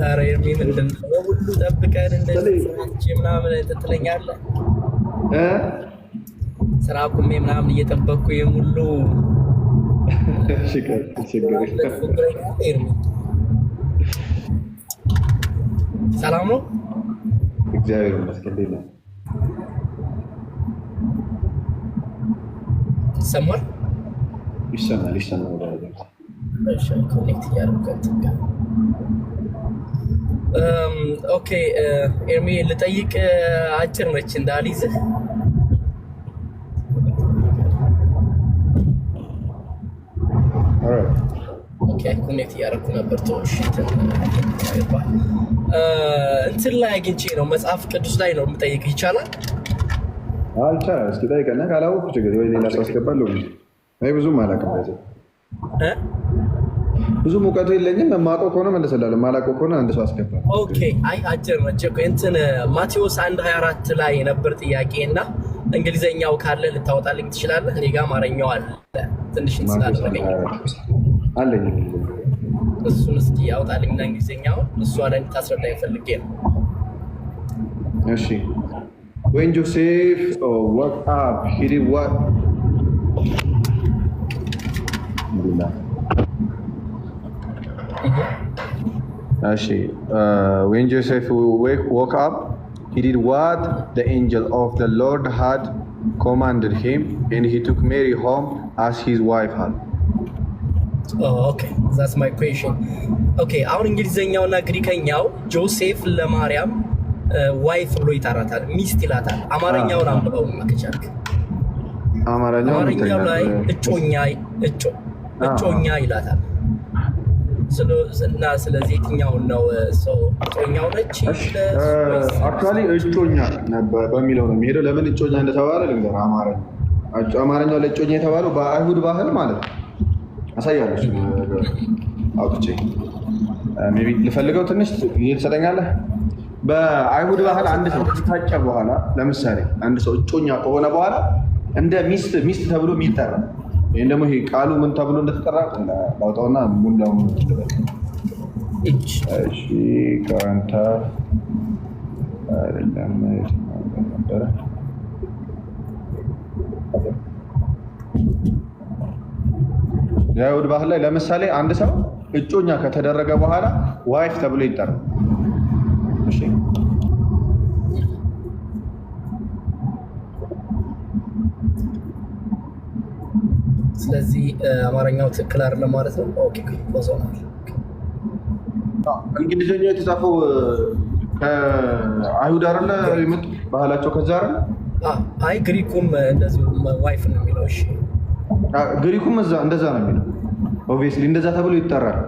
ኧረ ኤርሚ ምንድን ነው ሁሉ ጠብቀን እንደዚህ ስራች ምናምን ትትለኛለህ? ስራ ቁሜ ምናምን እየጠበቅኩ የሙሉ ኤርሚ ሰላም ነው? እግዚአብሔር ይመስገን። እንዴት ነው? ይሰማል? ይሰማል። እሺ ኮኔክት ያደርጋት። ኦኬ ኤርሚ ልጠይቅ፣ አጭር ነች እንዳልይዝህ። ኦኬ ኮኔክት ያደርኩ ነበር። ተወሽ እንትን ላይ አግኝቼ ነው፣ መጽሐፍ ቅዱስ ላይ ነው የምጠይቅ። ይቻላል? ይቻላል። እስኪ ጠይቀና ካላወቅሁ ችግር ወይ ሌላ ሰው አስገባለሁ። አይ ብዙም አላውቅም። ብዙም እውቀቱ የለኝም። የማውቀው ከሆነ መለሰላለሁ፣ የማላውቀው ከሆነ አንድ ሰው አስገባለሁ። ኦኬ አይ አጭር ነች እኮ እንትን ማቴዎስ 1:24 ላይ ነበር ጥያቄ እና እንግሊዘኛው ካለ ልታወጣልኝ ትችላለህ? እኔ ጋር አማርኛው አለ ትንሽ ስላደረገኝ አለኝ። እሱን እስኪ ያውጣልኝና እንግሊዘኛውን እሷ ላይ እንድታስረዳኝ ፈልጌ ነው። እሺ when Joseph woke up he did what? When Joseph woke up he did what the angel of the Lord had commanded him and he took Mary home as his wife had. Okay, that's my question. Okay, አሁን እንግሊዘኛውና ግሪከኛው ጆሴፍ ለማርያም ዋይፍ ብሎ ይጠራታል፣ ሚስት ይላታል። አማርኛውን አንብበው ከቻልክ። አማርኛው ላይ እጮኛ ይላታል። እና ስለዚህ የትኛውን ነው ሰው እጮኛው ነች? አክቹዋሊ እጮኛ በሚለው ነው የሚሄደው። ለምን እጮኛ እንደተባለ ልንገር። አማርኛው ላይ እጮኛ የተባለው በአይሁድ ባህል ማለት ነው። አሳያለሁ አውጥቼ ሜይ ቢ ልፈልገው ትንሽ ትሰጠኛለህ። በአይሁድ ባህል አንድ ሰው ከታጨ በኋላ ለምሳሌ አንድ ሰው እጮኛ ከሆነ በኋላ እንደ ሚስት ተብሎ የሚጠራ ይሄን ደግሞ ይሄ ቃሉ ምን ተብሎ እንደተጠራ ላውጣውና ሙሉ ለሙሉ እሺ ካንታ አይደለም ነበር የአይሁድ ባህል ላይ ለምሳሌ አንድ ሰው እጮኛ ከተደረገ በኋላ ዋይፍ ተብሎ ይጠራል። እሺ ስለዚህ አማርኛው ትክክል አይደለም ማለት ነው። ኦኬ ቆዞናል። እንግሊዝኛው የተጻፈው ከአይሁድ አይደለ የመጡ ባህላቸው ከዛ አይደለ? አይ ግሪኩም እንደዚሁ ዋይፍ ነው የሚለው። እሺ ግሪኩም እንደዛ ነው የሚለው። ኦብቪየስሊ እንደዛ ተብሎ ይጠራል።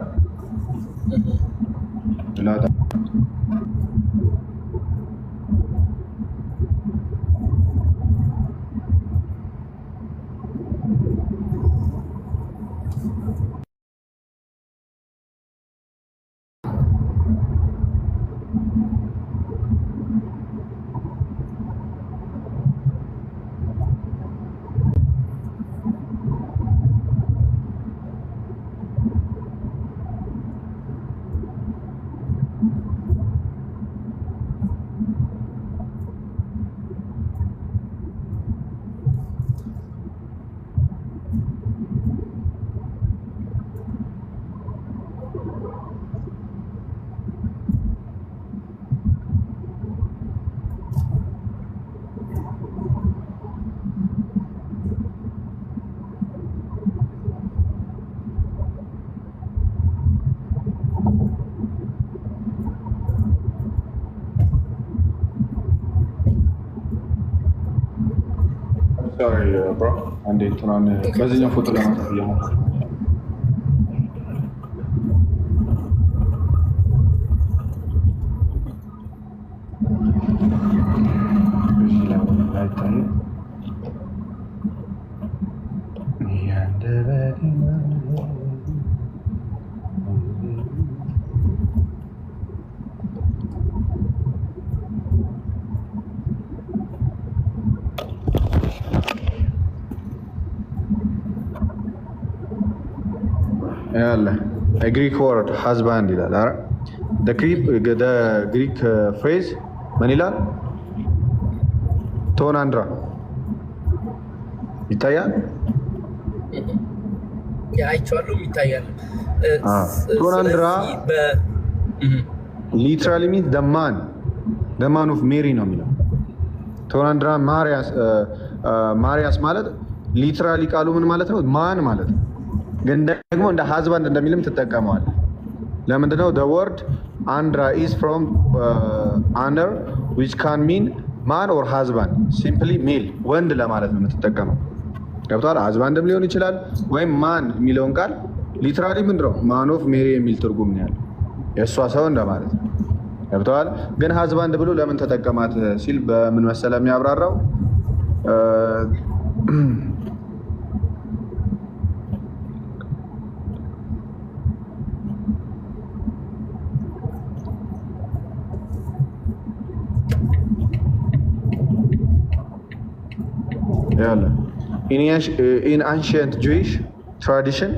Sorry, bro. And እንትናን በዚህኛው ፎቶ ለማንሳት እየሞከርኩ ያለ ግሪክ ወርድ ሃዝባንድ ይላል። the Greek phrase ምን ይላል? ቶናንድራ ይታያል። አይቼዋለሁ ይታያል። ቶናንድራ ሊትራሊ ሚንስ the man of Mary ነው የሚለው። ቶናንድራ ማሪያስ ማለት ሊትራሊ ቃሉ ምን ማለት ነው? ማን ማለት ነው። ግን ደግሞ እንደ ሃዝባንድ እንደሚልም ትጠቀመዋል። ለምንድነው? the word andra is from honor which can mean man or husband, simply male, ወንድ ለማለት ነው የምትጠቀመው። ገብቷል? ሃዝባንድም ሊሆን ይችላል ወይም ማን የሚለውን ቃል ሊትራሊ ምንድነው ማን ኦፍ ሜሪ የሚል ትርጉም ነው ያለው፣ የእሷ ሰው እንደማለት ነው። ገብቷል? ግን ሃዝባንድ ብሎ ለምን ተጠቀማት ሲል በምን መሰለ የሚያብራራው in ancient Jewish tradition,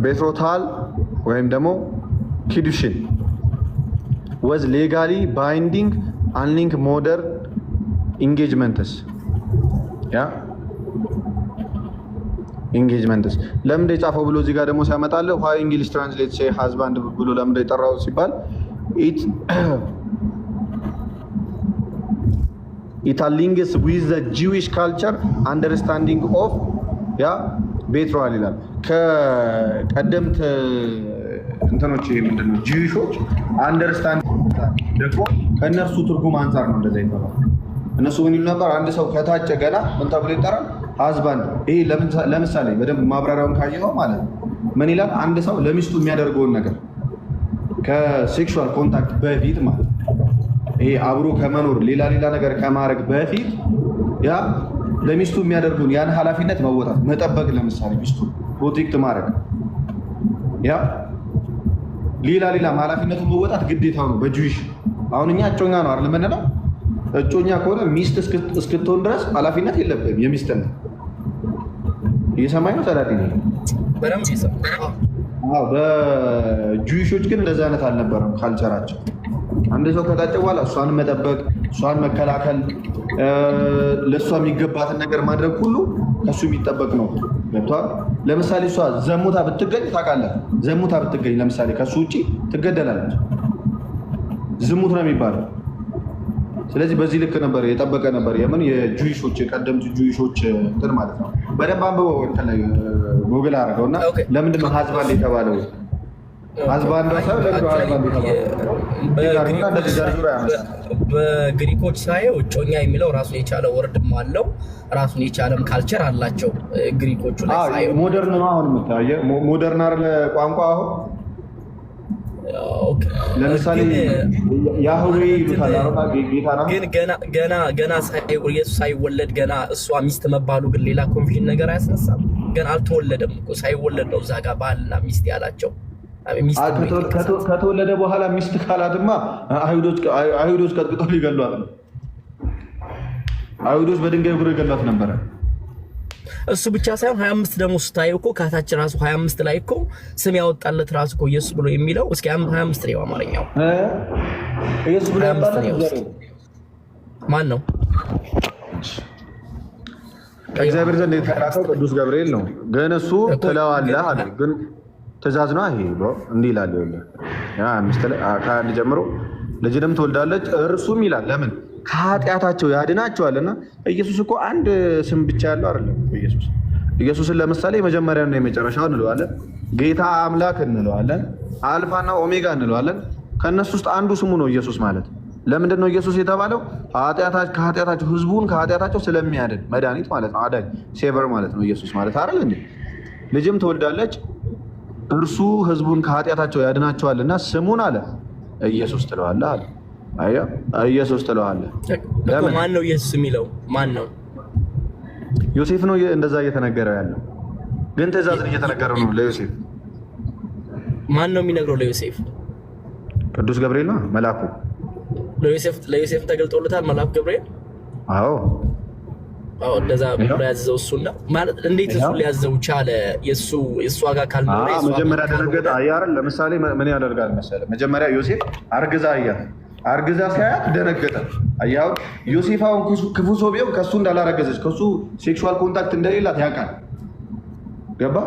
betrothal ወይም ደግሞ ኪዱሽን was legally binding unlike modern engagements. engagements ለምን የጻፈው ብሎ እዚህ ጋር ደግሞ ሲያመጣለው why English translate say husband ብሎ ለምን የጠራው ሲባል it aligns with the Jewish culture understanding of betrothal ይላል። ከቀደምት እንትኖች ምንድነው ጂዊሾች አንደርስታንድ ደግሞ ከነርሱ ትርጉም አንፃር ነው እንደዛ ይባላል። እነሱ ምን ይሉ ነበር? አንድ ሰው ከታጨ ገና ምን ተብሎ ይጠራል? ሃዝባንድ። ይሄ ለምሳሌ በደንብ ማብራሪያውን ካየነው ማለት ነው ምን ይላል? አንድ ሰው ለሚስቱ የሚያደርገውን ነገር ከሴክሹዋል ኮንታክት በፊት ማለት ይሄ አብሮ ከመኖር ሌላ ነገር ከማድረግ በፊት ለሚስቱ የሚያደርጉን ያን ኃላፊነት መወጣት መጠበቅ፣ ለምሳሌ ሚስቱ ፕሮቴክት ማድረግ ሌላ ኃላፊነቱን መወጣት ግዴታው ነው በጁዊሽ። አሁን እኛ እጮኛ ነው አይደል የምንለው? እጮኛ ከሆነ ሚስት እስክትሆን ድረስ ኃላፊነት የለብህም የሚስትን። እየሰማኝ ነው ሰላጤ? በደምብ ይሰማል። በጁዊሾች ግን እንደዛ አይነት አልነበረም ካልቸራቸው። አንድ ሰው ከታጨ በኋላ እሷን መጠበቅ፣ እሷን መከላከል፣ ለእሷ የሚገባትን ነገር ማድረግ ሁሉ ከሱ የሚጠበቅ ነው። ገብቷል? ለምሳሌ እሷ ዘሙታ ብትገኝ ታውቃለህ፣ ዘሙታ ብትገኝ ለምሳሌ ከሱ ውጪ ትገደላለች። ዝሙት ነው የሚባለው። ስለዚህ በዚህ ልክ ነበር የጠበቀ ነበር። የምን የጁዊሾች የቀደምት ጁዊሾች እንትን ማለት ነው። በደንብ አንብበው ጉግል አድርገውና ለምንድን ነው ሃዝባንድ የተባለው? በግሪኮች ሳየው እጮኛ የሚለው ራሱን የቻለ ወርድም አለው፣ ራሱን የቻለም ካልቸር አላቸው ግሪኮቹ ላይ ሳየው። ሞደርን ነው አሁን የምታየው፣ ሞደርን አይደል ቋንቋ አሁን። ለምሳሌ ያህዌ ይሉታል ጌታ ነው። ግን ገና ኢየሱስ ሳይወለድ ገና እሷ ሚስት መባሉ ግን ሌላ ኮንፊዥን ነገር አያስነሳም? ገና አልተወለደም እኮ ሳይወለድ ነው እዛ ጋር ባልና ሚስት ያላቸው። ከተወለደ በኋላ ሚስት ካላትማ አይሁዶች ቀጥቅጠው ሊገሏት ነው። አይሁዶች በድንጋይ ጉር ይገሏት ነበረ። እሱ ብቻ ሳይሆን 25 ደግሞ ስታየው እኮ ካታች ራሱ 25 ላይ እኮ ስም ያወጣለት ራሱ እኮ ኢየሱስ ብሎ የሚለው እስኪ 25 ነው አማርኛው። ኢየሱስ ብሎ ያወጣለት ማን ነው? ከእግዚአብሔር ዘንድ የተላከው ቅዱስ ገብርኤል ነው። ግን እሱ ትለዋለህ አለ። ግን ትእዛዝ ነው ይሄ ብሎ እንዲህ ይላል። ከአንድ ጀምሮ ልጅንም ትወልዳለች እርሱም ይላል ለምን ከኃጢአታቸው ያድናቸዋልና። ኢየሱስ እኮ አንድ ስም ብቻ ያለው አይደለም። ኢየሱስን ለምሳሌ የመጀመሪያና የመጨረሻው እንለዋለን፣ ጌታ አምላክ እንለዋለን፣ አልፋና ኦሜጋ እንለዋለን። ከእነሱ ውስጥ አንዱ ስሙ ነው ኢየሱስ ማለት። ለምንድን ነው ኢየሱስ የተባለው? ከኃጢአታቸው ህዝቡን ከኃጢአታቸው ስለሚያድን መድኃኒት ማለት ነው። አዳኝ ሴቨር ማለት ነው ኢየሱስ ማለት አይደል እንዴ? ልጅም ትወልዳለች እርሱ ህዝቡን ከኃጢአታቸው ያድናቸዋልና ስሙን አለ ኢየሱስ ትለዋለህ አለ። አያ ኢየሱስ ትለዋለህ። ማን ነው ኢየሱስ የሚለው? ማን ነው? ዮሴፍ ነው እንደዛ እየተነገረው ያለው። ግን ትእዛዝን እየተነገረው ነው ለዮሴፍ። ማን ነው የሚነግረው ለዮሴፍ? ቅዱስ ገብርኤል ነው መልአኩ። ለዮሴፍ ተገልጦለታል መልአኩ ገብርኤል። አዎ እንደዛ ብሎ ያዘው እሱና ማለት እንዴት እሱ ሊያዘው ቻለ? የሱ ዋጋ ካልኖረ መጀመሪያ ደነገጠ። አይደል ለምሳሌ ምን ያደርጋል መሰለህ? መጀመሪያ ዮሴፍ አርግዛ ሲያያት ደነገጠ። አያው ዮሴፍ አሁን ክፉ ሰው ቢሆን ከሱ እንዳላረገዘች ከሱ ሴክሹዋል ኮንታክት እንደሌላት ያውቃል። ገባ?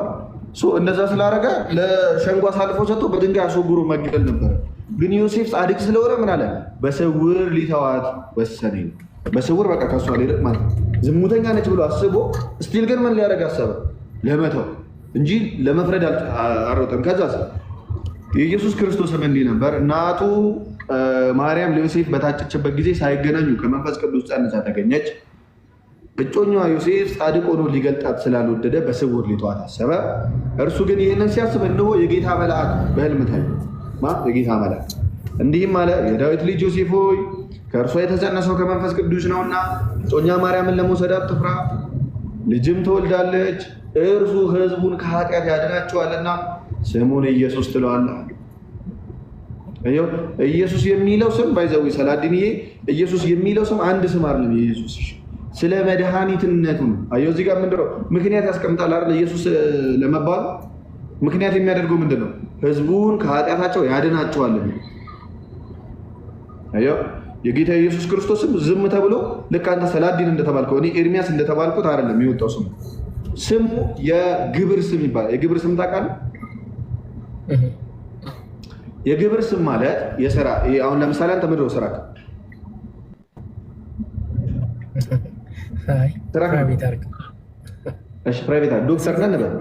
እንደዛ ስላደረገ ለሸንጎ አሳልፎ ሰጥቶ በድንጋይ አስወግሮ መግደል ነበር። ግን ዮሴፍ ጻድቅ ስለሆነ ምን አለ? በስውር ሊተዋት ወሰነ። በስውር በቃ ከሷ ሊርቅ ማለት ዝሙተኛ ነች ብሎ አስቦ ስቲል ግን ምን ሊያደርግ አሰበ? ለመተው እንጂ ለመፍረድ አልሮጠም። ከዛ የኢየሱስ ክርስቶስም እንዲህ ነበር። እናቱ ማርያም ለዮሴፍ በታጨችበት ጊዜ ሳይገናኙ ከመንፈስ ቅዱስ ጸንሳ ተገኘች። እጮኛዋ ዮሴፍ ጻድቅ ሆኖ ሊገልጣት ስላልወደደ በስውር ሊተዋት አሰበ። እርሱ ግን ይህንን ሲያስብ እነሆ የጌታ መልአክ በሕልም ታየ። የጌታ መልአክ እንዲህም አለ፣ የዳዊት ልጅ ዮሴፍ ሆይ ከእርሷ የተጸነሰው ከመንፈስ ቅዱስ ነውና እጮኛ ማርያምን ለመውሰድ አትፍራ፣ ልጅም ትወልዳለች፣ እርሱ ሕዝቡን ከኃጢአት ያድናቸዋልና ስሙን ኢየሱስ ትለዋለህ። ኢየሱስ የሚለው ስም ባይዘዊ ሰላዲንዬ፣ ኢየሱስ የሚለው ስም አንድ ስም አይደለም። ኢየሱስ ስለ መድኃኒትነቱ ነው። አየው እዚህ ጋር ምንድነው ምክንያት ያስቀምጣል አይደል? ኢየሱስ ለመባል ምክንያት የሚያደርገው ምንድነው? ሕዝቡን ከኃጢአታቸው ያድናቸዋል። አየው የጌታ ኢየሱስ ክርስቶስም ዝም ተብሎ ልክ አንተ ሰላዲን እንደተባልከው እኔ ኤርሚያስ እንደተባልኩት አይደለም የወጣው ስሙ። ስሙ የግብር ስም ይባላል። የግብር ስም ታውቃለህ? የግብር ስም ማለት የሥራ አሁን ለምሳሌ አንተ ምንድነው ስራ ፕራይቬት ዶክተር ነህ እንበል።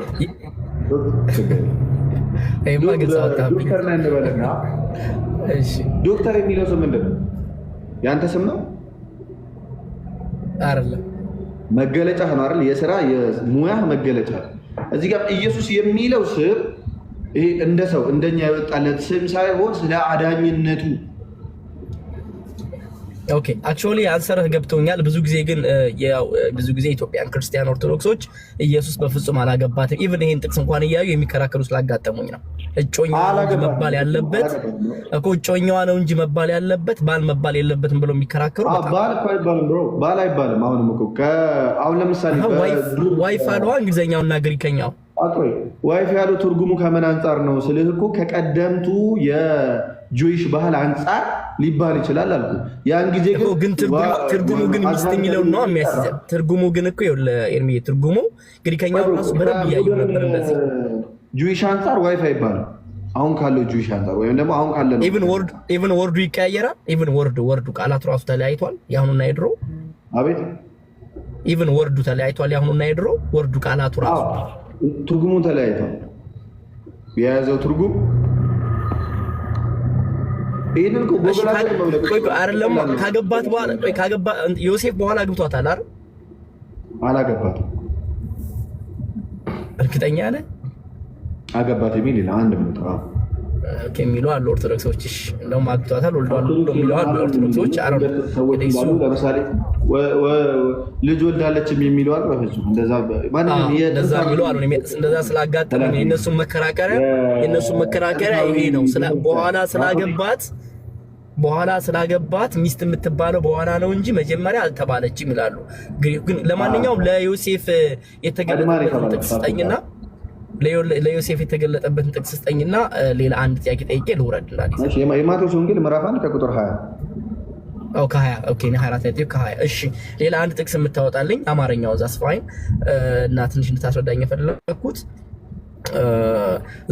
ዶክተር የሚለው ስም ምንድን ነው? የአንተ ስም ነው አይደለም? መገለጫ ነው አይደል? የሥራ የሙያ መገለጫ። እዚህ ጋር ኢየሱስ የሚለው ስም ይሄ እንደ ሰው እንደኛ የወጣለት ስም ሳይሆን ስለ አዳኝነቱ። ኦኬ አክቹዋሊ አንሰርህ ገብቶኛል። ብዙ ጊዜ ግን ብዙ ጊዜ ኢትዮጵያን ክርስቲያን ኦርቶዶክሶች ኢየሱስ በፍጹም አላገባትም ኢቭን ይሄን ጥቅስ እንኳን እያዩ የሚከራከሩ ስላጋጠሙኝ ነው። እጮኛዋ ነው እንጂ መባል ያለበት እኮ እጮኛዋ ነው እንጂ መባል ያለበት ባል መባል የለበትም ብለው የሚከራከሩ ባል እኮ አይባልም ብሮ፣ ባል አይባልም። አሁንም እኮ አሁን ለምሳሌ ዋይፍ አልዋ እንግሊዘኛውና ግሪከኛው አቆይ ዋይፍ ያለው ትርጉሙ ከምን አንጻር ነው ስልህ እኮ ከቀደምቱ የጁዊሽ ባህል አንጻር ሊባል ይችላል አልኩ። ያን ጊዜ ግን ትርጉሙ ግን ሚስት የሚለው ነው የሚያስይዘው። ትርጉሙ ግን እኮ ኤርሚ ትርጉሙ ግሪከኛው ራሱ በደንብ እያየሁ ነበር። እንደዚህ ጁዊሽ አንጻር ዋይፍ አይባልም አሁን ካለው ጁዊሽ አንጻር ወይም ደግሞ አሁን ካለ ነው። ኢቭን ወርዱ ይቀያየራል። ኢቭን ወርዱ ቃላቱ ራሱ ተለያይቷል። ያሁኑና የድሮ አቤት ኢቭን ወርዱ ተለያይቷል። ያሁኑና የድሮ ወርዱ ቃላቱ ራሱ ትርጉሙ ተለያይቷል። የያዘው ትርጉም ይሄንን አይደለም። ካገባት በኋላ ዮሴፍ በኋላ አግብቷታል አይደል? አላገባትም። እርግጠኛ ነህ? አገባት የሚል ሌላ አንድ ምንጣ የሚሉ አሉ ኦርቶዶክሶች። እንደውም አግብቷታል ወልዷል የሚሉ አሉ ኦርቶዶክሶች። ለምሳሌ ልጅ ወልዳለችም የሚሉ አሉ። በፍጹም እንደዛ የሚሉ አሉ። እንደዛ ስላጋጠመኝ የእነሱን መከራከሪያ ይሄ ነው። በኋላ ስላገባት ሚስት የምትባለው በኋላ ነው እንጂ መጀመሪያ አልተባለችም ይላሉ። ግን ለማንኛውም ለዮሴፍ የተገለጠበትን ጥቅስ ስጠኝና ለዮሴፍ የተገለጠበትን ጥቅስ ስጠኝና ሌላ አንድ ጥያቄ ጠይቄ ልውረድ። የማቴዎስ ወንጌል ምዕራፍ 1 ከቁጥር 20 ከ20 ኦኬ፣ 24 ከ20 እሺ። ሌላ አንድ ጥቅስ የምታወጣልኝ አማርኛው ዛስ ፋይን እና ትንሽ እንድታስረዳኝ የፈለኩት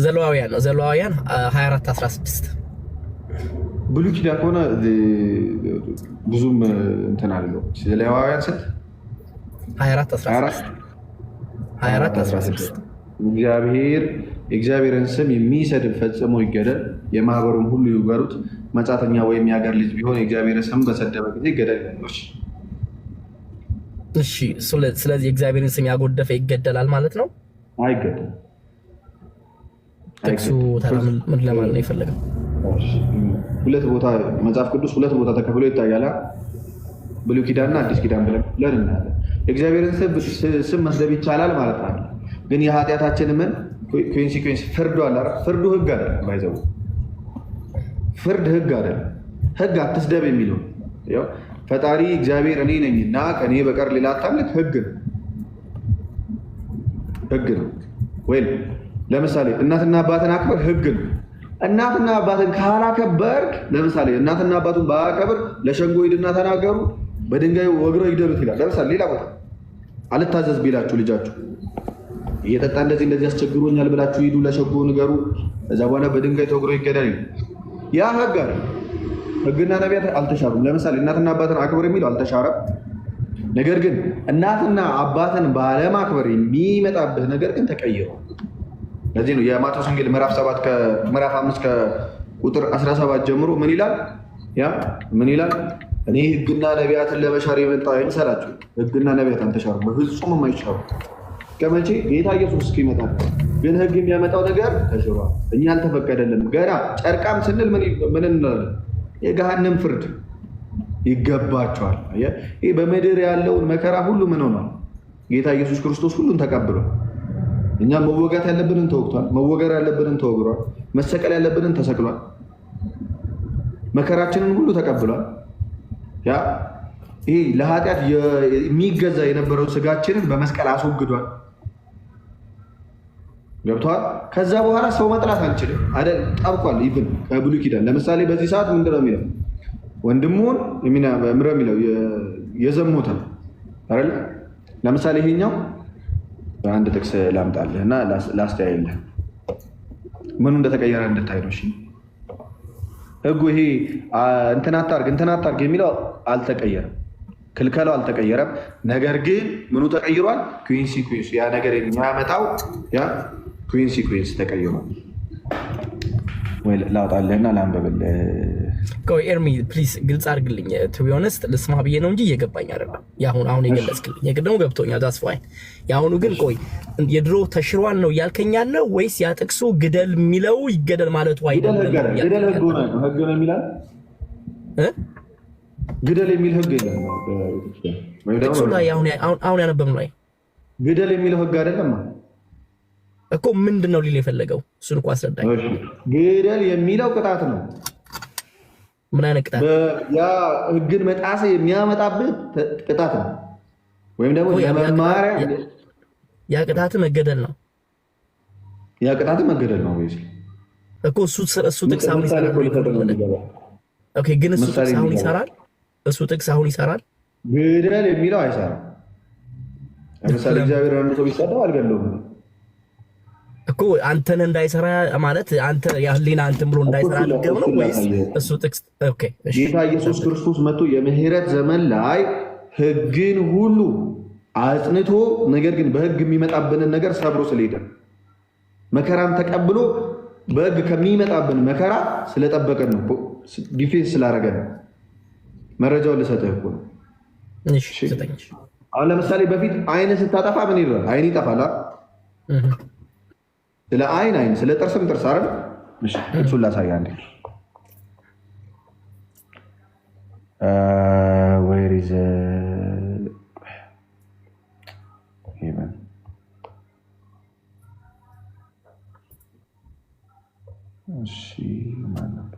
ዘሌዋውያን ነው። ዘሌዋውያን 24:16 ብሉይ ኪዳን ከሆነ ብዙም እንትን አለው። ዘሌዋውያን ስንት? 24:16 የእግዚአብሔርን ስም የሚሰድብ ፈጽሞ ይገደል፣ የማህበሩን ሁሉ ይውገሩት። መጻተኛ ወይም የሀገር ልጅ ቢሆን የእግዚአብሔርን ስም በሰደበ ጊዜ ይገደል ይላል። እሺ፣ ስለዚህ የእግዚአብሔርን ስም ያጎደፈ ይገደላል ማለት ነው? አይገደልም። ጥቅሱ ምን ለማለት ነው የፈለገው? ሁለት ቦታ መጽሐፍ ቅዱስ ሁለት ቦታ ተከፍሎ ይታያል። ብሉይ ኪዳንና አዲስ ኪዳን ብለን እናያለን። የእግዚአብሔርን ስም መስደብ ይቻላል ማለት ነው። ግን የኃጢአታችን ምን ኮንሲኩዌንስ ፍርዱ አለ። ፍርዱ ህግ አይደለም። ባይዘው ፍርድ ህግ አይደለም። ህግ አትስደብ የሚለው ፈጣሪ እግዚአብሔር እኔ ነኝና ከኔ በቀር ሌላ አታምልክ ህግ ነው ወይ? ለምሳሌ እናትና አባትን አክብር ህግ ነው። እናትና አባትን ካላከበርክ ለምሳሌ እናትና አባቱን ባያከብር ለሸንጎ ሂድና ተናገሩ በድንጋይ ወግረው ይግደሉት ይላል። ለምሳሌ ሌላ ቦታ አልታዘዝ ቢላችሁ ልጃችሁ እየጠጣ እንደዚህ አስቸግሮኛል ብላችሁ ሂዱ ለሸንጎ ንገሩ፣ ከዛ በኋላ በድንጋይ ተወግሮ ይገደል። ያ ህግ አይደል? ህግና ነቢያት አልተሻሩም። ለምሳሌ እናትና አባትን አክብር የሚለው አልተሻረም። ነገር ግን እናትና አባትን ባለማክበር የሚመጣብህ ነገር ግን ተቀይሯል። ለዚህ ነው የማቴዎስ ወንጌል ምዕራፍ 5 ከቁጥር 17 ጀምሮ ምን ይላል? ምን ይላል? እኔ ህግና ነቢያትን ለመሻር የመጣሁ አይምሰላችሁ። ህግና ነቢያት አልተሻሩም፣ በፍጹም የማይሻሩ ከመቼ ጌታ ኢየሱስ እስኪመጣ። ግን ህግ የሚያመጣው ነገር ተሽሯል። እኛ አልተፈቀደልንም። ገና ጨርቃም ስንል ምን እንላለን? የገሃነም ፍርድ ይገባቸዋል። ይህ በምድር ያለውን መከራ ሁሉ ምን ሆኗል? ጌታ ኢየሱስ ክርስቶስ ሁሉን ተቀብሏል። እኛ መወጋት ያለብንን ተወግቷል። መወገር ያለብንን ተወግሯል። መሰቀል ያለብንን ተሰቅሏል። መከራችንን ሁሉ ተቀብሏል። ይሄ ለኃጢአት የሚገዛ የነበረው ስጋችንን በመስቀል አስወግዷል። ገብቷል። ከዛ በኋላ ሰው መጥላት አንችልም አይደል? ጠብቋል። ይብን ከብሉይ ኪዳን ለምሳሌ በዚህ ሰዓት ምንድን ነው የሚለው? ወንድሙን የሚለው የዘሙተ አይደል? ለምሳሌ ይሄኛው በአንድ ጥቅስ ላምጣልህ እና ላስተያየልህ ምኑ እንደተቀየረ እንድታይ ነው። እሺ ህጉ ይሄ እንትን አታርግ የሚለው አልተቀየረም፣ ክልከላው አልተቀየረም። ነገር ግን ምኑ ተቀይሯል? ኩንሲኩንስ ያ ነገር የሚያመጣው ኩንሲኩንስ ተቀይሯል። ወይ ላውጣልህና ላንበብልህ። ቆይ ኤርሚ ፕሊዝ ግልጽ አድርግልኝ። ቱ ቢ ኦነስት ልስማ ብዬ ነው እንጂ እየገባኝ አይደለም። አሁን የገለጽክልኝ የቅድሙ ገብቶኛል። ዳስ ፋይን። የአሁኑ ግን ቆይ የድሮ ተሽሯል ነው እያልከኝ ያለው ወይስ ያ ጥቅሱ ግደል የሚለው ይገደል ማለቱ አይደለም? ግደል ህግ ነው የሚላል ግደል የሚል ህግ የለም። ጥቅሱ ላይ አሁን ያነበብነው ላይ ግደል የሚለው ህግ አይደለም እኮ። ምንድን ነው ሊል የፈለገው? እሱን እኮ አስረዳኝ። ግደል የሚለው ቅጣት ነው። ምን አይነት ቅጣት? ያ ህግን መጣስ የሚያመጣብህ ቅጣት ነው፣ ወይም ደግሞ ለመማሪያ ያ ቅጣት መገደል ነው። ያ ቅጣት መገደል ነው እኮ። እሱ ጥቅስ አሁን ይሰራል። ኦኬ፣ ግን እሱ ጥቅስ አሁን ይሰራል። ግደል የሚለው አይሰራም። ለምሳሌ እግዚአብሔር አንድ ሰው ቢሰደው አልገለውም እኮ። አንተን እንዳይሰራ ማለት አንተ ያህሊና አንተን ብሎ እንዳይሰራ አድርገው ነው ወይስ እሱ ጥቅስ? ኦኬ፣ ጌታ ኢየሱስ ክርስቶስ መጥቶ የምህረት ዘመን ላይ ህግን ሁሉ አጽንቶ፣ ነገር ግን በህግ የሚመጣብንን ነገር ሰብሮ ስለሄደ መከራን ተቀብሎ በህግ ከሚመጣብን መከራ ስለጠበቀን ነው፣ ዲፌንስ ስላደረገን ነው። መረጃውን ልሰጥህ እኮ ነው። አሁን ለምሳሌ በፊት አይን ስታጠፋ ምን ይላል? አይን ይጠፋል። ስለ አይን ስለ ጥርስም ጥርስ አይደል? እሱን ላሳይህ አንዴ። ዌር ኢዝ ኢቨን እሺ ማለት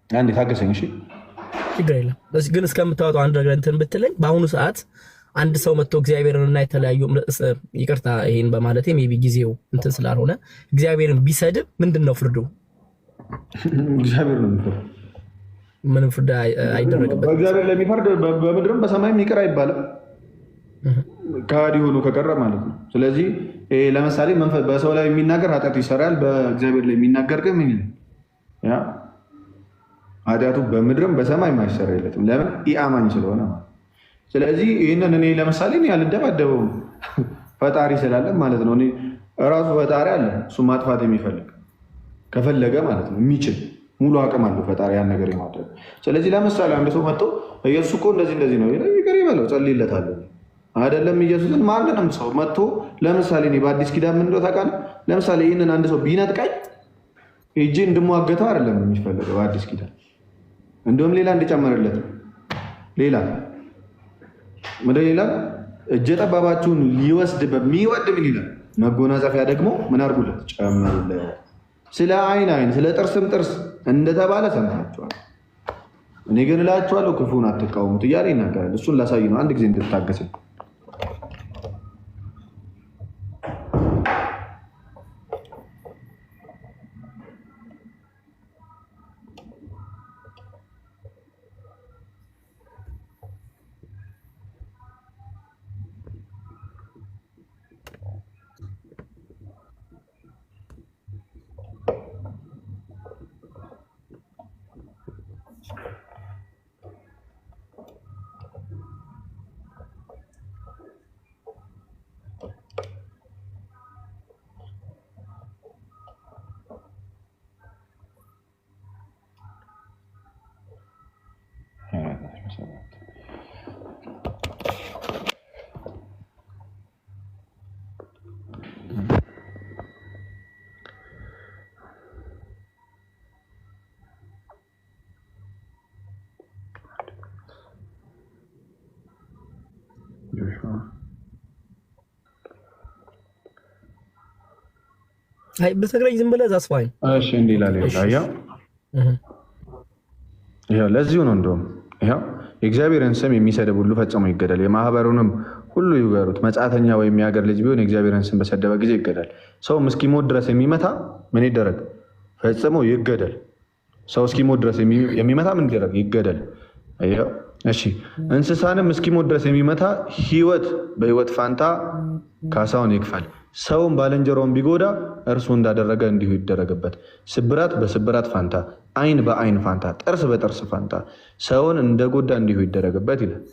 አንዴ ታገሰኝ። እሺ ችግር የለም ግን እስከምታወጣው አንድ ነገር እንትን ብትለኝ። በአሁኑ ሰዓት አንድ ሰው መጥቶ እግዚአብሔርንና የተለያዩ ይቅርታ ይሄን በማለቴ ሜይ ቢ ጊዜው እንትን ስላልሆነ እግዚአብሔርን ቢሰድብ ምንድን ነው ፍርዱ? እግዚአብሔር ነው የሚፈርድ። ምንም ፍርድ አይደረግበትም። በእግዚአብሔር ለሚፈርድ በምድርም በሰማይም ይቅር አይባልም፣ ከሃዲ ሆኖ ከቀረ ማለት ነው። ስለዚህ ለምሳሌ በሰው ላይ የሚናገር ኃጢአት ይሰራል፣ በእግዚአብሔር ላይ የሚናገር ግን ምን ይላል? ኃጢአቱ በምድርም በሰማይ አይሰረይለትም። ለምን? ኢአማኝ ስለሆነ። ስለዚህ ይህንን እኔ ለምሳሌ አልደባደበውም፣ ፈጣሪ ስላለ ማለት ነው። እራሱ ፈጣሪ አለ፣ እሱ ማጥፋት የሚፈልግ ከፈለገ ማለት ነው የሚችል ሙሉ አቅም አለው ፈጣሪ ያን ነገር የማድረግ። ስለዚህ ለምሳሌ አንድ ሰው መጥቶ ኢየሱስ እኮ እንደዚህ ነው ይቅር ይበለው፣ ጸልይለታለሁ አይደለም። ኢየሱስን ማንንም ሰው መጥቶ ለምሳሌ እኔ በአዲስ ኪዳን ምን እንደው ታውቃለህ? ለምሳሌ ይህንን አንድ ሰው ቢነጥቀኝ ሂጄ እንድሟገተው አይደለም የሚፈለገው በአዲስ ኪዳን። እንደውም ሌላ እንዲጨመርለት ሌላ እጀ ጠባባችሁን ሊወስድ በሚወድ ምን ይላል? መጎናጸፊያ ደግሞ ምን አድርጉለት? ጨምሩለት። ስለ አይን ስለ ጥርስም ጥርስ እንደተባለ ሰምታችኋል። እኔ ግን እላችኋለሁ ክፉን አትቃወሙት እያለ ይናገራል። እሱን ላሳይ ነው አንድ ጊዜ እንድታገስም። አይ በትግረኝ ዝም ብለህ ዛስ ፋይን። እሺ እንዴ ይላል ይሄው ለዚሁ ነው እንደውም ይሄው የእግዚአብሔርን ስም የሚሰድብ ሁሉ ፈጽሞ ይገደል፣ የማህበሩንም ሁሉ ይውገሩት። መጻተኛ ወይም የሀገር ልጅ ቢሆን የእግዚአብሔርን ስም በሰደበ ጊዜ ይገደል። ሰው እስኪሞት ድረስ የሚመታ ምን ይደረግ? ፈጽሞ ይገደል። ሰው እስኪሞት ድረስ የሚመታ ምን ይደረግ? ይገደል። እሺ እንስሳንም እስኪሞት ድረስ የሚመታ ህይወት በህይወት ፋንታ ካሳውን ይክፈል። ሰውን ባልንጀራውን ቢጎዳ እርሱ እንዳደረገ እንዲሁ ይደረግበት። ስብራት በስብራት ፋንታ፣ አይን በአይን ፋንታ፣ ጥርስ በጥርስ ፋንታ ሰውን እንደጎዳ እንዲሁ ይደረግበት ይላል።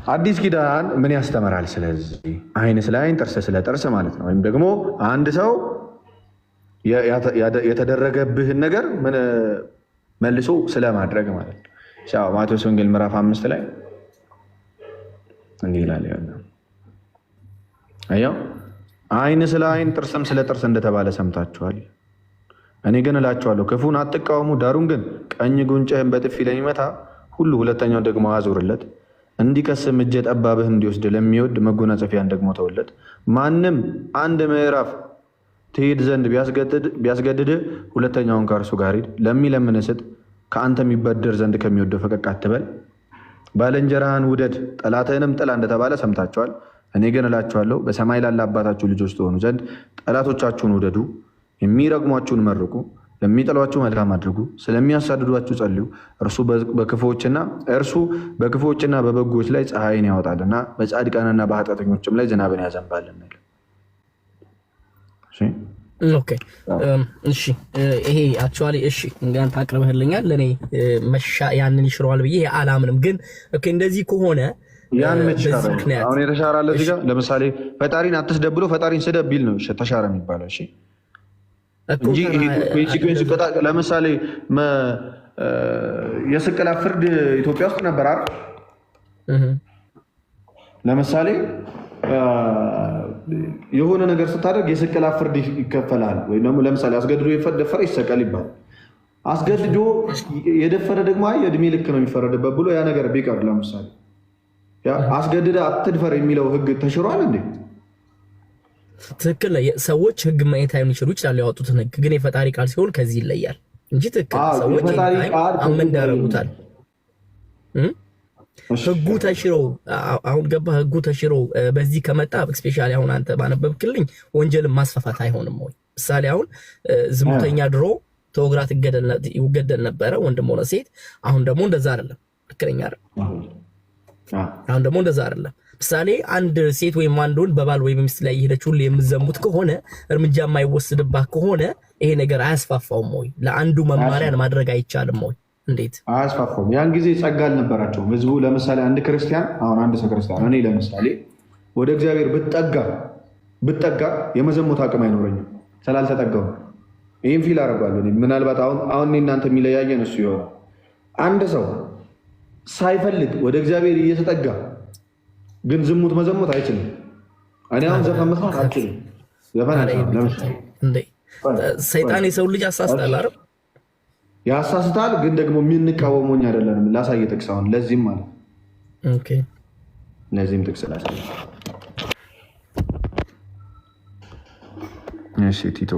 አዲስ ኪዳን ምን ያስተምራል? ስለዚህ አይን ስለ አይን ጥርስ ስለ ጥርስ ማለት ነው። ወይም ደግሞ አንድ ሰው የተደረገብህን ነገር መልሶ ስለማድረግ ማለት ነው። ማቴዎስ ወንጌል ምዕራፍ 5 ላይ እንዲህ ይላል። አያው አይን ስለ አይን ጥርስም ስለ ጥርስ እንደተባለ ሰምታችኋል። እኔ ግን እላችኋለሁ ክፉን አትቃወሙ፣ ዳሩን ግን ቀኝ ጉንጭህን በጥፊ ለሚመታ ሁሉ ሁለተኛው ደግሞ አዙርለት። እንዲቀስም እጀ ጠባብህ እንዲወስድ ለሚወድ መጎናጸፊያን ደግሞ ተውለት። ማንም አንድ ምዕራፍ ትሄድ ዘንድ ቢያስገድድህ ሁለተኛውን ከእርሱ ጋር ሂድ። ለሚለምን ስጥ፣ ከአንተ የሚበደር ዘንድ ከሚወደው ፈቀቅ አትበል። ባልንጀራህን ውደድ፣ ጠላትህንም ጥላ እንደተባለ ሰምታችኋል። እኔ ግን እላችኋለሁ በሰማይ ላለ አባታችሁ ልጆች ትሆኑ ዘንድ ጠላቶቻችሁን ውደዱ፣ የሚረግሟችሁን መርቁ፣ ለሚጠሏችሁ መልካም አድርጉ፣ ስለሚያሳድዷችሁ ጸልዩ። እርሱ በክፉዎችና በበጎዎች ላይ ፀሐይን ያወጣልና በጻድቃንና በኃጢአተኞችም ላይ ዝናብን ያዘንባልና። ኦኬ እሺ፣ ይሄ አክቹዋሊ እሺ እንግዲህ አቅርበህልኛል። ለኔ ያንን ይሽረዋል ብዬ አላምንም። ግን ኦኬ እንደዚህ ከሆነ ያን አሁን የተሻራለ እዚህ ጋር ለምሳሌ ፈጣሪን አትስደብ ብሎ ፈጣሪን ስደብ ቢል ነው ተሻረ የሚባለው። እሺ እንጂ ኮንሲኩዌንስ ለምሳሌ የስቅላት ፍርድ ኢትዮጵያ ውስጥ ነበር አይደል? ለምሳሌ የሆነ ነገር ስታደርግ የስቅላት ፍርድ ይከፈላል። ወይ ደግሞ ለምሳሌ አስገድዶ የደፈረ ይሰቀል ይባላል። አስገድዶ የደፈረ ደግሞ የእድሜ ልክ ነው የሚፈረድበት ብሎ ያ ነገር ቢቀር ለምሳሌ አስገድደ አትድፈር የሚለው ህግ ተሽሯል እንዴ? ትክክል። ሰዎች ህግ ማየት አይችሉ ይችላል ያወጡትን ህግ፣ ግን የፈጣሪ ቃል ሲሆን ከዚህ ይለያል እንጂ ትክክል ሰዎች አመንዳረጉታል። ህጉ ተሽሮ አሁን ገባ ህጉ ተሽሮ በዚህ ከመጣ ስፔሻሊ አሁን አንተ ባነበብክልኝ ወንጀልን ማስፋፋት አይሆንም ወይ? ምሳሌ አሁን ዝሙተኛ ድሮ ተወግራ ይገደል ነበረ ወንድም ሆነ ሴት። አሁን ደግሞ እንደዛ አይደለም። ትክክለኛ አይደል? አሁን ደግሞ እንደዛ አይደለም። ምሳሌ አንድ ሴት ወይም አንድ ወንድ በባል ወይም ሚስት ላይ የሄደች ሁሉ የምትዘሙት ከሆነ እርምጃ የማይወስድባት ከሆነ ይሄ ነገር አያስፋፋውም ወይ? ለአንዱ መማሪያን ማድረግ አይቻልም ወይ? እንዴት አያስፋፋውም? ያን ጊዜ ጸጋ አልነበራቸውም ህዝቡ። ለምሳሌ አንድ ክርስቲያን አሁን አንድ ሰው ክርስቲያን እኔ ለምሳሌ ወደ እግዚአብሔር ብጠጋ የመዘሙት አቅም አይኖረኝም ስላልተጠጋው። ይህም ፊል አደርጋለሁ። ምናልባት አሁን እናንተ የሚለያየን እሱ ይሆናል። አንድ ሰው ሳይፈልግ ወደ እግዚአብሔር እየተጠጋ ግን ዝሙት መዘሙት አይችልም። እኔ አሁን ዘፈን መስማት አልችልም። ሰይጣን የሰው ልጅ ያሳስታል አይደል? ያሳስታል፣ ግን ደግሞ የምንቃወመው አይደለንም። ላሳየ ጥቅስ አሁን ለዚህም ማለት ኦኬ፣ ለዚህም ጥቅስ ላሳየ እሺ ቲቶ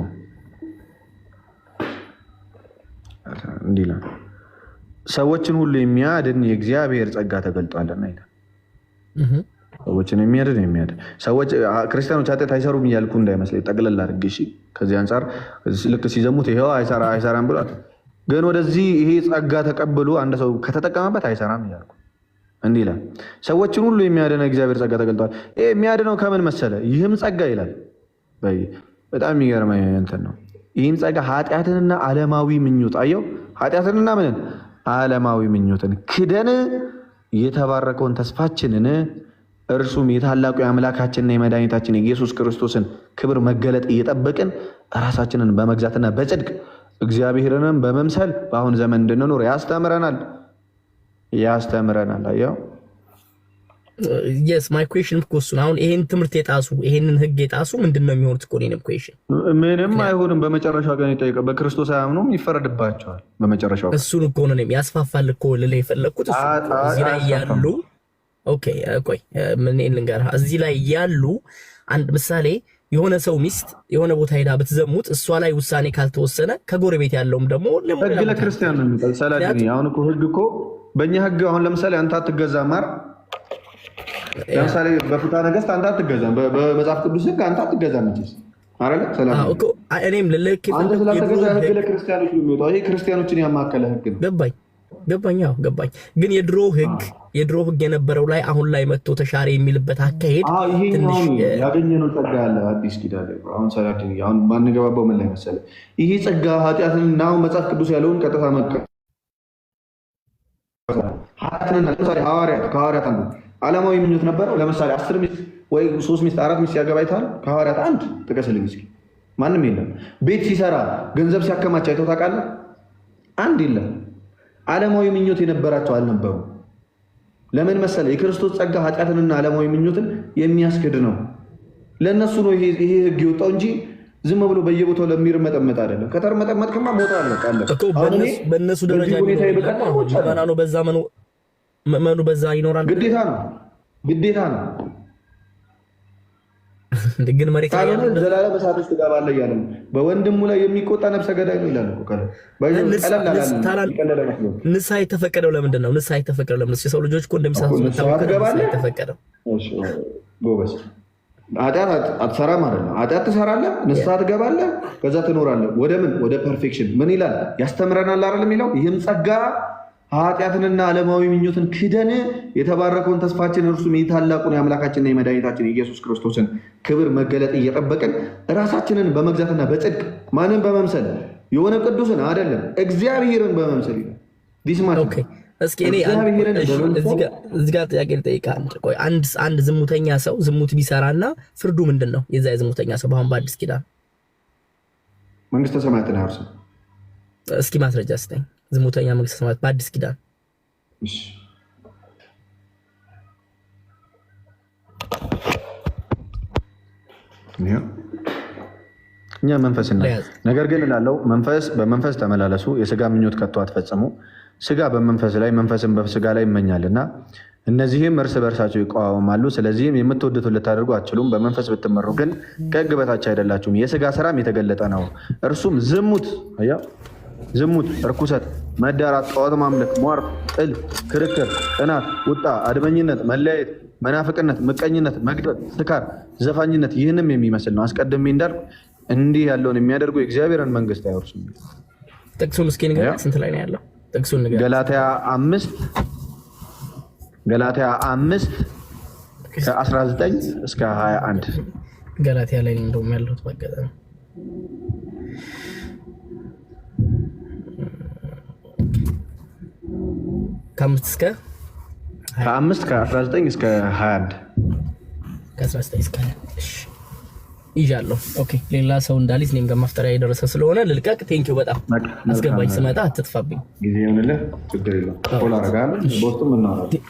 እንዲህ ነው፣ ሰዎችን ሁሉ የሚያድን የእግዚአብሔር ጸጋ ተገልጧልና ይላል። ሰዎችን የሚያድን ሰዎች ክርስቲያኖች ኃጢአት አይሰሩም እያልኩ እንዳይመስለኝ ጠቅለል አድርጌ። እሺ ከዚህ አንጻር ልክ ሲዘሙት ይኸው አይሰራም ብሏል። ግን ወደዚህ ይሄ ጸጋ ተቀብሎ አንድ ሰው ከተጠቀመበት አይሰራም እያልኩ እንዲህ ይላል። ሰዎችን ሁሉ የሚያድን የእግዚአብሔር ጸጋ ተገልጧል። ይሄ የሚያድነው ከምን መሰለ? ይህም ጸጋ ይላል። በጣም የሚገርም እንትን ነው። ይህም ጸጋ ኃጢአትንና ዓለማዊ ምኞት፣ አየው፣ ኃጢአትንና ምንን? ዓለማዊ ምኞትን ክደን የተባረከውን ተስፋችንን እርሱም የታላቁ የአምላካችንና የመድኃኒታችን የኢየሱስ ክርስቶስን ክብር መገለጥ እየጠበቅን ራሳችንን በመግዛትና በጽድቅ እግዚአብሔርንም በመምሰል በአሁን ዘመን እንድንኖር ያስተምረናል። አየው yes my question እኮ አሁን ይሄን ትምህርት የጣሱ ይሄንን ህግ የጣሱ ምንድነው የሚሆኑት? እኮ ነው question ምንም አይሆንም። በመጨረሻ ቀን ይጠይቀ በክርስቶስ አያምኑም፣ ይፈረድባቸዋል በመጨረሻው። እሱን እኮ ነው ያስፋፋል እኮ ልልህ የፈለኩት እዚህ ላይ ያሉ ኦኬ ቆይ ምን ልንገርህ፣ እዚህ ላይ ያሉ አንድ ምሳሌ የሆነ ሰው ሚስት የሆነ ቦታ ሄዳ ብትዘሙት እሷ ላይ ውሳኔ ካልተወሰነ ከጎረቤት ያለውም ደግሞ ህግ ለክርስቲያን ነው የሚጠል ሰላዲኒ። አሁን እኮ ህግ እኮ በእኛ ህግ አሁን ለምሳሌ አንተ አትገዛም ማር ለምሳሌ በፍትሐ ነገሥት አንተ አትገዛም፣ በመጽሐፍ ቅዱስ ህግ አንተ አትገዛም እንጂ አረለ ሰላም እኮ እኔም ልልክ አንተ ስላልተገዛ ህግ ለክርስቲያኖች ነው የሚወጣው። ይሄ ክርስቲያኖችን ያማከለ ህግ ነው። ገባኝ። ግን የድሮ ህግ የነበረው ላይ አሁን ላይ መጥቶ ተሻረ የሚልበት አካሄድ ትንሽ ያገኘነው ጸጋ ያለ አዲስ ኪዳን ላይ አሁን ሰላዲኒ አሁን ማንገባባው ምን ላይ መሰለህ? ይሄ ጸጋ ኃጢአትን እና አሁን መጽሐፍ ቅዱስ ያለውን ቀጥታ ከሐዋርያት አንዱ ዓለማዊ ምኞት ነበረው። ለምሳሌ 10 ሚስት ወይ 3 ሚስት 4 ሚስት ያገባ አይተሃል? ከሐዋርያት አንድ ጥቀስልኝ እስኪ። ማንም የለም። ቤት ሲሰራ ገንዘብ ሲያከማች አይተው ታውቃለህ? አንድ የለም። ዓለማዊ ምኞት የነበራቸው አልነበሩ። ለምን መሰለህ? የክርስቶስ ጸጋ ኃጢአትንና ዓለማዊ ምኞትን የሚያስክድ ነው። ለእነሱ ነው ይሄ ህግ የወጣው እንጂ ዝም ብሎ በየቦታው ለሚርመጠመጥ አይደለም። ከተርመጠመጥክማ ሞታ በእነሱ ደረጃ ነው። በዛ መኑ በዛ ይኖራል። ግዴታ ነው። ግን መሬት ላይ ዘላለም እሳት ውስጥ ትገባለህ እያለ ነው። በወንድሙ ላይ የሚቆጣ ነፍሰ ገዳይ ነው ይላል። ንስሐ የተፈቀደው ለምንድን ነው? ንስሐ የተፈቀደው ለምንድን ነው? የሰው ልጆች እኮ እንደሚሳሳቱ የተፈቀደው ጎበዝ። ኃጢአት አትሰራም አይደለም። ኃጢአት ትሰራለህ፣ ንስሐ ትገባለህ፣ ከዛ ትኖራለህ። ወደ ምን? ወደ ፐርፌክሽን። ምን ይላል? ያስተምረናል አይደል የሚለው። ይህም ጸጋ ኃጢአትንና ዓለማዊ ምኞትን ክደን የተባረከውን ተስፋችን እርሱም የታላቁን የአምላካችንና የመድኃኒታችን የኢየሱስ ክርስቶስን ክብር መገለጥ እየጠበቅን ራሳችንን በመግዛትና በጽድቅ ማንን በመምሰል? የሆነ ቅዱስን አይደለም እግዚአብሔርን በመምሰል ይላል። እስኪ እኔ እዚህ ጋር ጥያቄ ልጠይቅህ። ቆይ አንድ ዝሙተኛ ሰው ዝሙት ቢሰራና ፍርዱ ምንድን ነው? የዛ የዝሙተኛ ሰው በአሁን በአዲስ ኪዳን መንግስተ ሰማያትን አይወርስም። እስኪ ማስረጃ ስጠኝ። ዝሙተኛ መንግስተ ሰማያት በአዲስ ኪዳን እኛ መንፈስና ነገር ግን እላለሁ በመንፈስ ተመላለሱ፣ የስጋ ምኞት ከቶ አትፈጽሙ። ስጋ በመንፈስ ላይ መንፈስን በስጋ ላይ ይመኛልና እነዚህም እርስ በርሳቸው ይቃወማሉ። ስለዚህም የምትወዱትን ልታደርጉ አትችሉም። በመንፈስ ብትመሩ ግን ከሕግ በታች አይደላችሁም። የስጋ ስራም የተገለጠ ነው፣ እርሱም ዝሙት፣ እርኩሰት፣ መዳራት፣ ጣዖት ማምለክ፣ ሟርት፣ ጥል፣ ክርክር፣ ቅናት፣ ቁጣ፣ አድመኝነት፣ መለያየት፣ መናፍቅነት፣ ምቀኝነት፣ መግደል፣ ስካር፣ ዘፋኝነት ይህንም የሚመስል ነው። አስቀድሜ እንዳልኩ እንዲህ ያለውን የሚያደርጉ የእግዚአብሔርን መንግስት አይወርሱም። ጥቅሱን እስኪ ንገረኝ። ስንት ላይ ነው ያለው? ጥቅሱን ንገረኝ። ገላትያ 5 ከ19 እስከ 21 ገላትያ ላይ እንደውም ያለሁት በአጋጣሚ ከ5 ከ19 እስከ 21 ከ19 እስከ 21 ይዣለሁ። ኦኬ ሌላ ሰው እንዳሊዝ እኔም ጋር ማፍጠሪያ የደረሰ ስለሆነ ልልቀቅ። ቴንኪው በጣም አስገባኝ። ስመጣ አትጥፋብኝ። ጊዜ ይሁንልህ። ችግር የለውም። ፎሎ አደርጋለሁ። በውስጥም እናወራለን።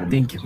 ቴንኪው